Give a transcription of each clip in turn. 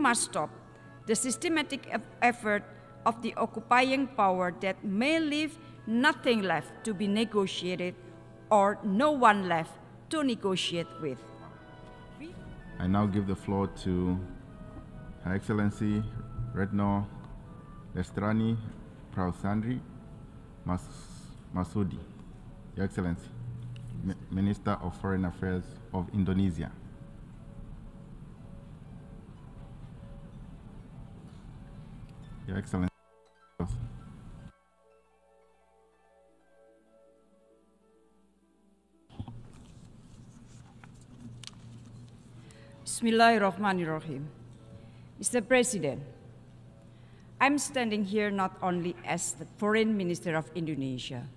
must stop the systematic effort of the occupying power that may leave nothing left to be negotiated or no one left to negotiate with. I now give the floor to Her Excellency Retno Marsudi Marsudi, Your Excellency, Minister of Foreign Affairs of Indonesia. Your Excellency. Bismillahirrahmanirrahim. Mr. President, I'm standing here not only as the Foreign Minister of Indonesia,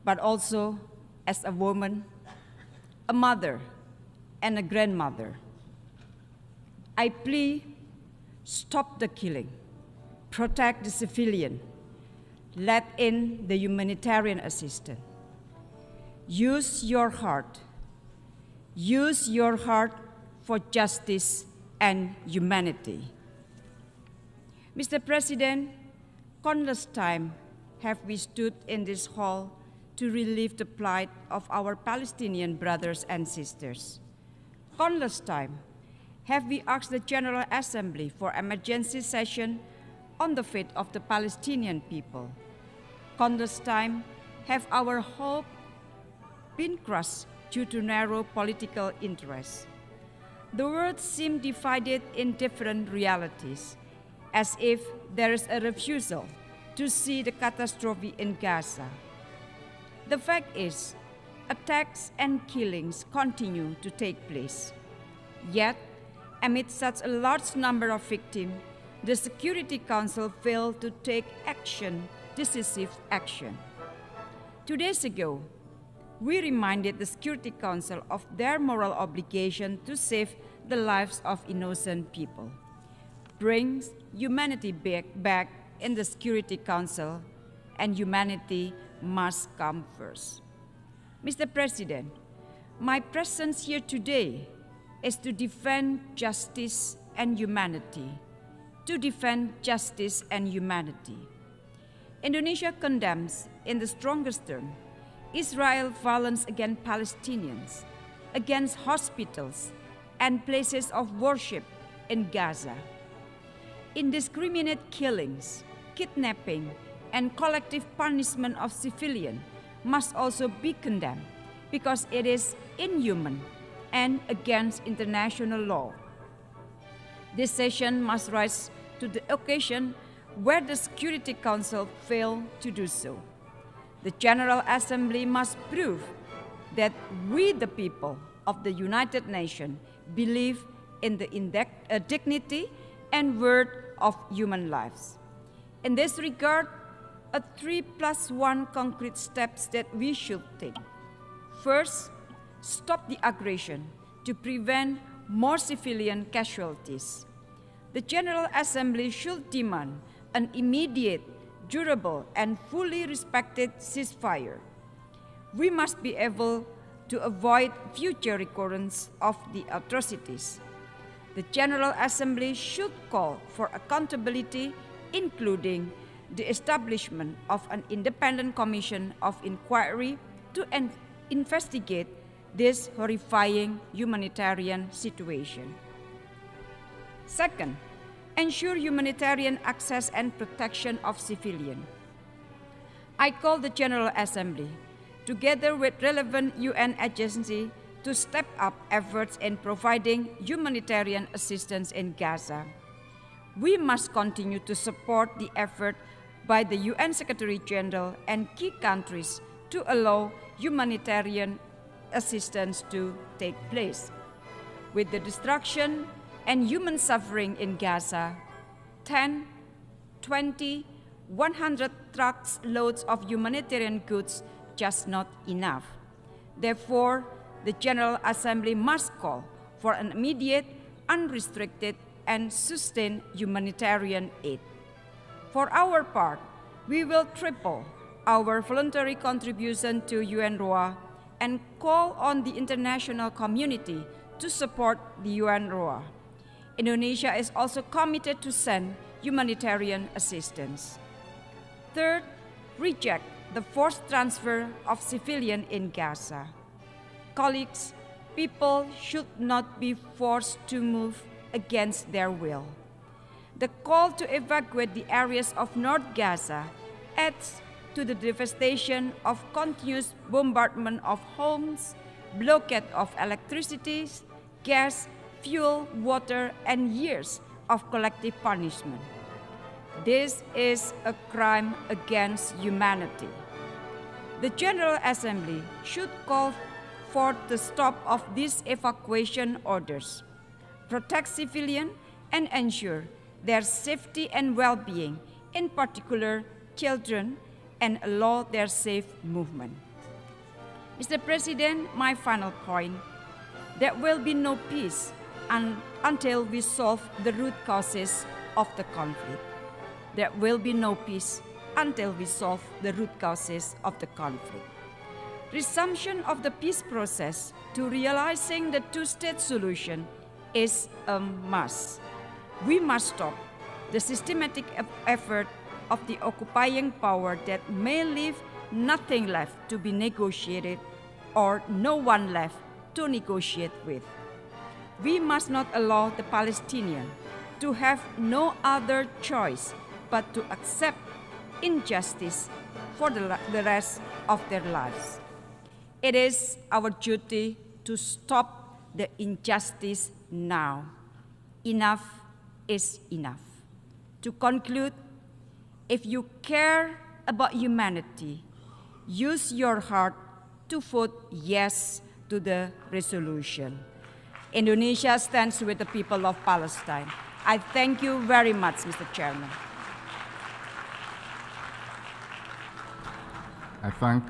but also as a woman, a mother, and a grandmother. I plead, stop the killing, protect the civilian, let in the humanitarian assistance. Use your heart for justice and humanity. Mr. President, countless times have we stood in this hall to relieve the plight of our Palestinian brothers and sisters. Countless times have we asked the General Assembly for emergency session on the fate of the Palestinian people. Countless times have our hope been crushed due to narrow political interests. The world seems divided in different realities, as if there is a refusal to see the catastrophe in Gaza. The fact is, attacks and killings continue to take place. Yet, amid such a large number of victims, the Security Council failed to take decisive action. 2 days ago, we reminded the Security Council of their moral obligation to save the lives of innocent people. Bring humanity back in the Security Council, and humanity must come first. Mr. President, my presence here today is to defend justice and humanity. To defend justice and humanity. Indonesia condemns, in the strongest terms, Israel's violence against Palestinians, against hospitals and places of worship in Gaza. Indiscriminate killings, kidnapping, and collective punishment of civilians must also be condemned because it is inhuman and against international law. This session must rise to the occasion where the Security Council failed to do so. The General Assembly must prove that we, the people of the United Nations, believe in the dignity and worth of human lives. In this regard, 3+1 concrete steps that we should take. First, stop the aggression to prevent more civilian casualties. The General Assembly should demand an immediate, durable, and fully respected ceasefire. We must be able to avoid future recurrence of the atrocities. The General Assembly should call for accountability, including the establishment of an independent commission of inquiry to investigate this horrifying humanitarian situation. Second, ensure humanitarian access and protection of civilians. I call the General Assembly, together with relevant UN agencies, to step up efforts in providing humanitarian assistance in Gaza. We must continue to support the effort by the UN Secretary General and key countries to allow humanitarian assistance to take place. With the destruction and human suffering in Gaza, 10, 20, 100 trucks loads of humanitarian goods just not enough. Therefore, the General Assembly must call for an immediate, unrestricted, and sustained humanitarian aid. For our part, we will triple our voluntary contribution to UNRWA and call on the international community to support the UNRWA. Indonesia is also committed to send humanitarian assistance. Third, reject the forced transfer of civilians in Gaza. Colleagues, people should not be forced to move against their will. The call to evacuate the areas of North Gaza adds to the devastation of continuous bombardment of homes, blockade of electricity, gas, fuel, water, and years of collective punishment. This is a crime against humanity. The General Assembly should call for the stop of these evacuation orders, protect civilians, and ensure their safety and well-being, in particular children, and allow their safe movement. Mr. President, my final point, there will be no peace until we solve the root causes of the conflict. There will be no peace until we solve the root causes of the conflict. Resumption of the peace process to realizing the two-state solution is a must. We must stop the systematic effort of the occupying power that may leave nothing left to be negotiated or no one left to negotiate with. We must not allow the Palestinians to have no other choice but to accept injustice for the rest of their lives. It is our duty to stop the injustice now. Enough is enough. To conclude, if you care about humanity, use your heart to vote yes to the resolution. Indonesia stands with the people of Palestine. I thank you very much, Mr. Chairman. I thank